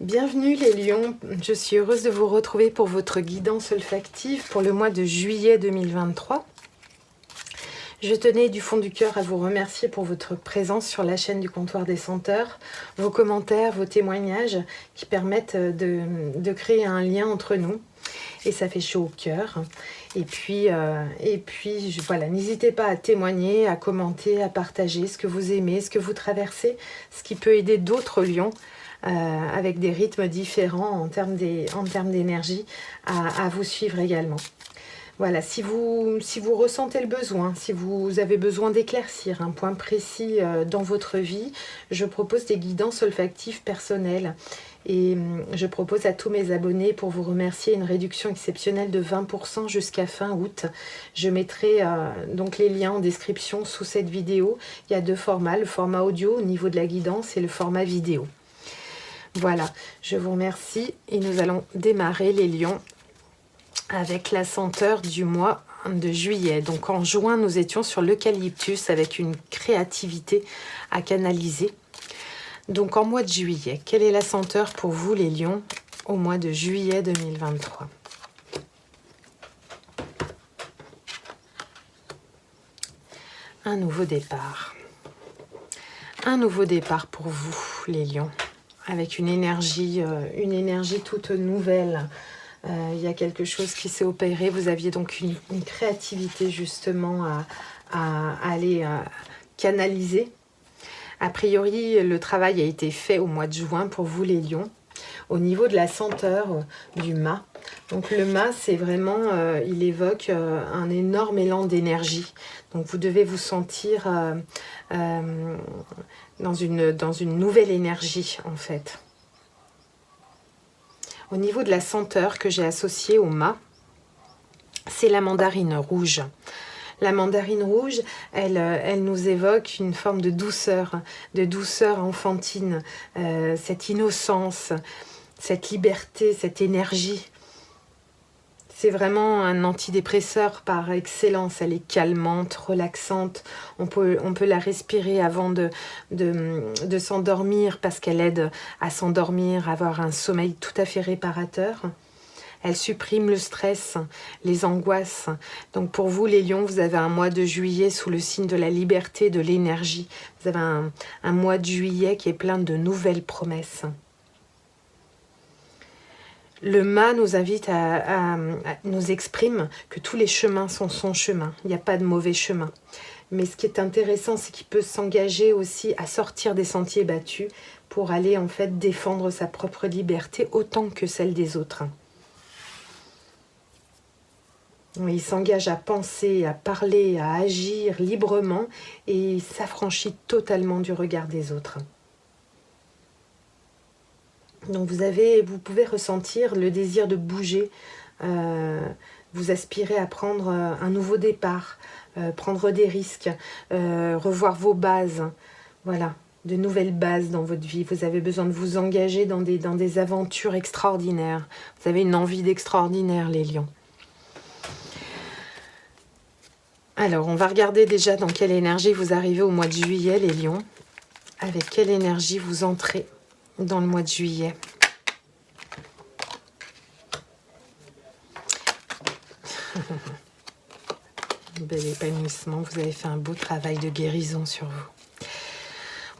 Bienvenue les lions, je suis heureuse de vous retrouver pour votre guidance olfactive pour le mois de juillet 2023. Je tenais du fond du cœur à vous remercier pour votre présence sur la chaîne du comptoir des senteurs, vos commentaires, vos témoignages qui permettent de créer un lien entre nous. Et ça fait chaud au cœur. Et puis voilà, n'hésitez pas à témoigner, à commenter, à partager ce que vous aimez, ce que vous traversez, ce qui peut aider d'autres lions avec des rythmes différents en termes d'énergie à vous suivre également. Voilà, si vous ressentez le besoin, si vous avez besoin d'éclaircir un point précis dans votre vie, je propose des guidances olfactives personnelles. Et je propose à tous mes abonnés, pour vous remercier, une réduction exceptionnelle de 20% jusqu'à fin août. Je mettrai donc les liens en description sous cette vidéo. Il y a deux formats, le format audio au niveau de la guidance et le format vidéo. Voilà, je vous remercie et nous allons démarrer les lions avec la senteur du mois de juillet. Donc en juin, nous étions sur l'eucalyptus avec une créativité à canaliser. Donc en mois de juillet, quelle est la senteur pour vous les lions au mois de juillet 2023? Un nouveau départ. Un nouveau départ pour vous les lions, avec une énergie toute nouvelle. Il y a quelque chose qui s'est opéré. Vous aviez donc une créativité justement à aller canaliser. A priori, le travail a été fait au mois de juin pour vous les lions. Au niveau de la senteur du mât. Donc le mât, c'est vraiment, il évoque un énorme élan d'énergie. Donc vous devez vous sentir dans une nouvelle énergie en fait. Au niveau de la senteur que j'ai associée au mât, c'est la mandarine rouge. La mandarine rouge, elle nous évoque une forme de douceur enfantine, cette innocence, cette liberté, cette énergie. C'est vraiment un antidépresseur par excellence. Elle est calmante, relaxante. On peut la respirer avant de s'endormir parce qu'elle aide à s'endormir, à avoir un sommeil tout à fait réparateur. Elle supprime le stress, les angoisses. Donc pour vous les lions, vous avez un mois de juillet sous le signe de la liberté, de l'énergie. Vous avez un mois de juillet qui est plein de nouvelles promesses. Le mât nous invite nous exprime que tous les chemins sont son chemin. Il n'y a pas de mauvais chemin. Mais ce qui est intéressant, c'est qu'il peut s'engager aussi à sortir des sentiers battus pour aller en fait défendre sa propre liberté autant que celle des autres. Il s'engage à penser, à parler, à agir librement et s'affranchit totalement du regard des autres. Donc vous pouvez ressentir le désir de bouger, vous aspirez à prendre un nouveau départ, prendre des risques, revoir vos bases, voilà, de nouvelles bases dans votre vie. Vous avez besoin de vous engager dans des aventures extraordinaires. Vous avez une envie d'extraordinaire, les lions. Alors, on va regarder déjà dans quelle énergie vous arrivez au mois de juillet, les lions. Avec quelle énergie vous entrez dans le mois de juillet. Bel épanouissement, vous avez fait un beau travail de guérison sur vous.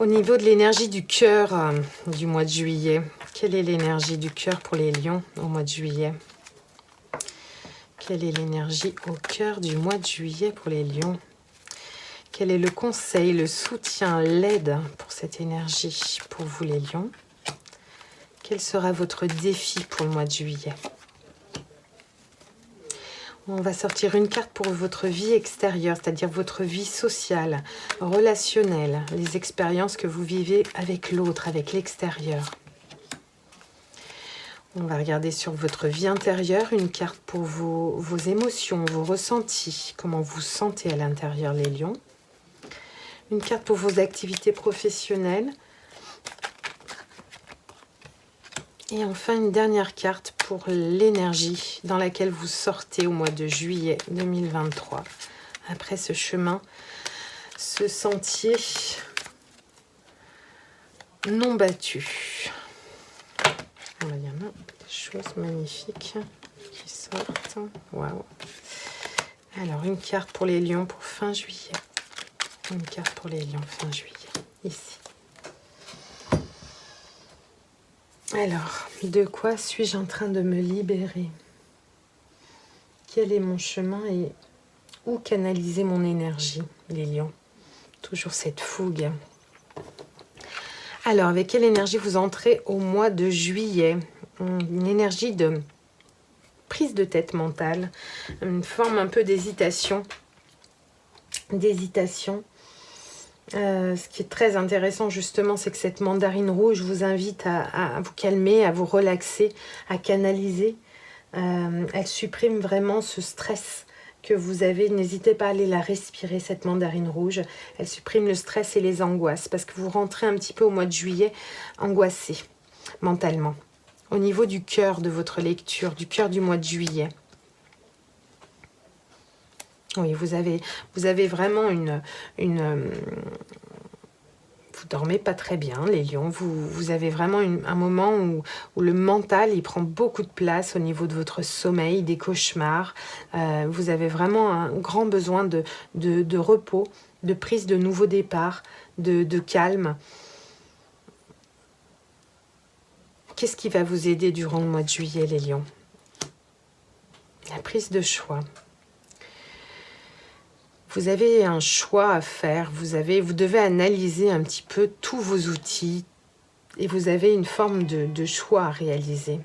Au niveau de l'énergie du cœur du mois de juillet, quelle est l'énergie du cœur pour les lions au mois de juillet? Quelle est l'énergie au cœur du mois de juillet pour les lions? Quel est le conseil, le soutien, l'aide pour cette énergie pour vous les lions? Quel sera votre défi pour le mois de juillet? On va sortir une carte pour votre vie extérieure, c'est-à-dire votre vie sociale, relationnelle, les expériences que vous vivez avec l'autre, avec l'extérieur. On va regarder sur votre vie intérieure, une carte pour vos émotions, vos ressentis, comment vous sentez à l'intérieur les lions. Une carte pour vos activités professionnelles. Et enfin, une dernière carte pour l'énergie dans laquelle vous sortez au mois de juillet 2023. Après ce chemin, ce sentier non battu. il y en a des choses magnifiques qui sortent. Waouh! Alors, une carte pour les lions pour fin juillet. Une carte pour les lions fin juillet, ici. Alors, de quoi suis-je en train de me libérer? Quel est mon chemin et où canaliser mon énergie, les lions? Toujours cette fougue. Alors, avec quelle énergie vous entrez au mois de juillet? Une énergie de prise de tête mentale, une forme un peu d'hésitation. Ce qui est très intéressant justement, c'est que cette mandarine rouge vous invite à vous calmer, à vous relaxer, à canaliser. Elle supprime vraiment ce stress que vous avez. N'hésitez pas à aller la respirer, cette mandarine rouge. Elle supprime le stress et les angoisses parce que vous rentrez un petit peu au mois de juillet angoissé mentalement. Au niveau du cœur de votre lecture, du cœur du mois de juillet. Oui, vous avez vraiment vous dormez pas très bien, les lions. Vous avez vraiment un moment où le mental, il prend beaucoup de place au niveau de votre sommeil, des cauchemars. Vous avez vraiment un grand besoin de repos, de prise de nouveau départ, de calme. Qu'est-ce qui va vous aider durant le mois de juillet, les lions? La prise de choix. Vous avez un choix à faire, vous devez analyser un petit peu tous vos outils et vous avez une forme de choix à réaliser.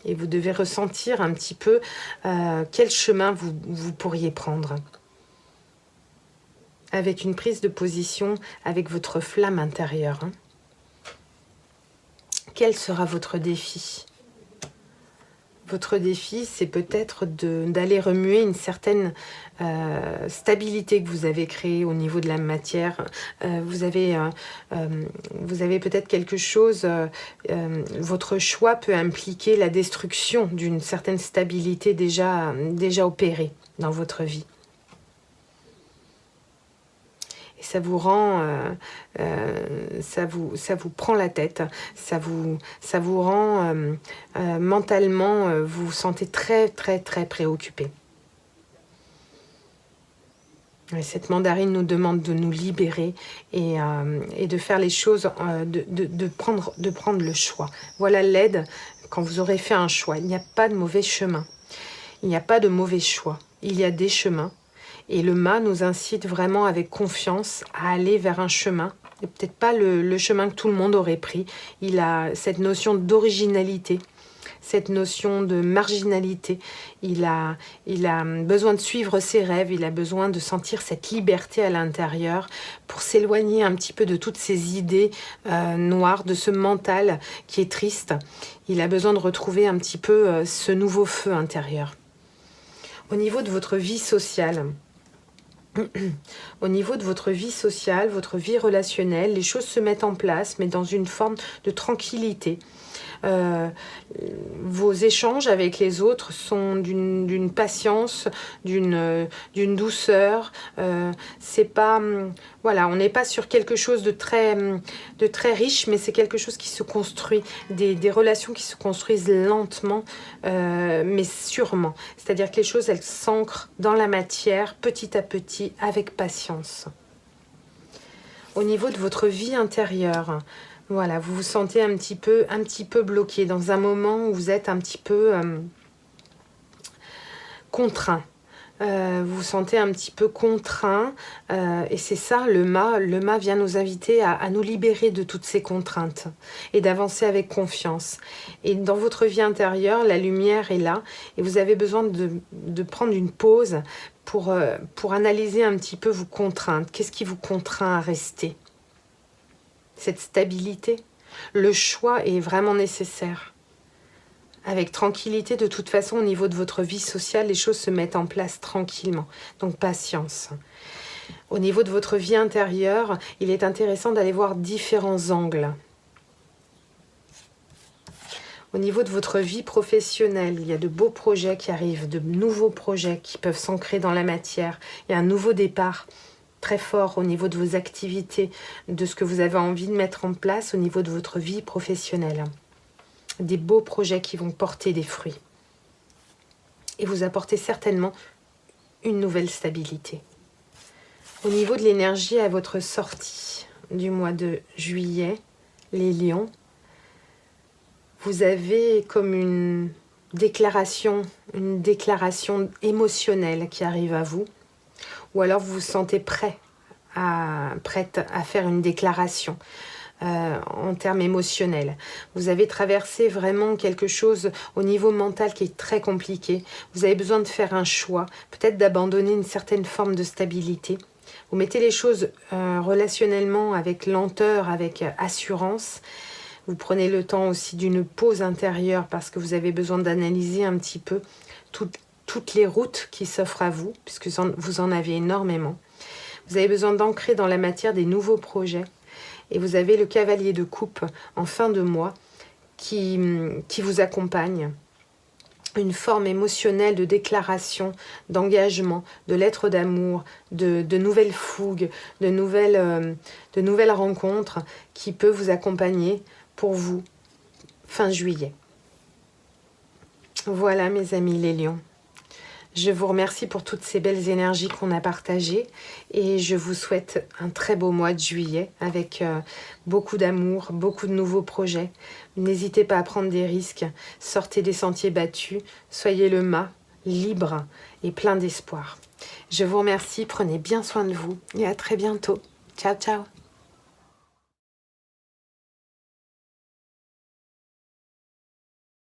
Et vous devez ressentir un petit peu quel chemin vous pourriez prendre. Avec une prise de position, avec votre flamme intérieure. Quel sera votre défi ? Votre défi, c'est peut-être d'aller remuer une certaine stabilité que vous avez créée au niveau de la matière. Vous avez peut-être quelque chose, votre choix peut impliquer la destruction d'une certaine stabilité déjà opérée dans votre vie. Et ça vous rend, ça vous prend la tête, ça vous rend mentalement, vous vous sentez très très très préoccupé. Et cette mandarine nous demande de nous libérer et de faire les choses, de prendre le choix. Voilà l'aide quand vous aurez fait un choix. Il n'y a pas de mauvais chemin, il n'y a pas de mauvais choix, il y a des chemins. Et le mât nous incite vraiment avec confiance à aller vers un chemin, et peut-être pas le chemin que tout le monde aurait pris. Il a cette notion d'originalité, cette notion de marginalité. Il a besoin de suivre ses rêves, il a besoin de sentir cette liberté à l'intérieur pour s'éloigner un petit peu de toutes ces idées noires, de ce mental qui est triste. Il a besoin de retrouver un petit peu ce nouveau feu intérieur. Au niveau de votre vie sociale, votre vie relationnelle, les choses se mettent en place, mais dans une forme de tranquillité. Vos échanges avec les autres sont d'une patience, d'une douceur. C'est pas, voilà, on n'est pas sur quelque chose de très riche, mais c'est quelque chose qui se construit, des relations qui se construisent lentement, mais sûrement. C'est-à-dire que les choses, elles s'ancrent dans la matière, petit à petit, avec patience. Au niveau de votre vie intérieure, voilà, vous vous sentez un petit peu bloqué dans un moment où vous êtes un petit peu contraint. Vous vous sentez un petit peu contraint et c'est ça, le mât vient nous inviter à nous libérer de toutes ces contraintes et d'avancer avec confiance. Et dans votre vie intérieure, la lumière est là et vous avez besoin de prendre une pause pour analyser un petit peu vos contraintes. Qu'est-ce qui vous contraint à rester ? Cette stabilité, le choix est vraiment nécessaire. Avec tranquillité, de toute façon, au niveau de votre vie sociale, les choses se mettent en place tranquillement. Donc, patience. Au niveau de votre vie intérieure, il est intéressant d'aller voir différents angles. Au niveau de votre vie professionnelle, il y a de beaux projets qui arrivent, de nouveaux projets qui peuvent s'ancrer dans la matière. Il y a un nouveau départ très fort au niveau de vos activités, de ce que vous avez envie de mettre en place au niveau de votre vie professionnelle. des beaux projets qui vont porter des fruits et vous apporter certainement une nouvelle stabilité. Au niveau de l'énergie à votre sortie du mois de juillet, les lions, vous avez comme une déclaration émotionnelle qui arrive à vous, ou alors vous vous sentez prête à faire une déclaration en termes émotionnels. Vous avez traversé vraiment quelque chose au niveau mental qui est très compliqué. Vous avez besoin de faire un choix, peut-être d'abandonner une certaine forme de stabilité. Vous mettez les choses relationnellement avec lenteur, avec assurance. Vous prenez le temps aussi d'une pause intérieure parce que vous avez besoin d'analyser un petit peu toutes les routes qui s'offrent à vous, puisque vous en avez énormément. Vous avez besoin d'ancrer dans la matière des nouveaux projets. Et vous avez le cavalier de coupe en fin de mois qui vous accompagne. Une forme émotionnelle de déclaration, d'engagement, de lettres d'amour, de nouvelles fougues, de nouvelles rencontres qui peut vous accompagner pour vous fin juillet. Voilà mes amis les lions. Je vous remercie pour toutes ces belles énergies qu'on a partagées et je vous souhaite un très beau mois de juillet avec beaucoup d'amour, beaucoup de nouveaux projets. N'hésitez pas à prendre des risques, sortez des sentiers battus, soyez le mât, libre et plein d'espoir. Je vous remercie, prenez bien soin de vous et à très bientôt. Ciao, ciao.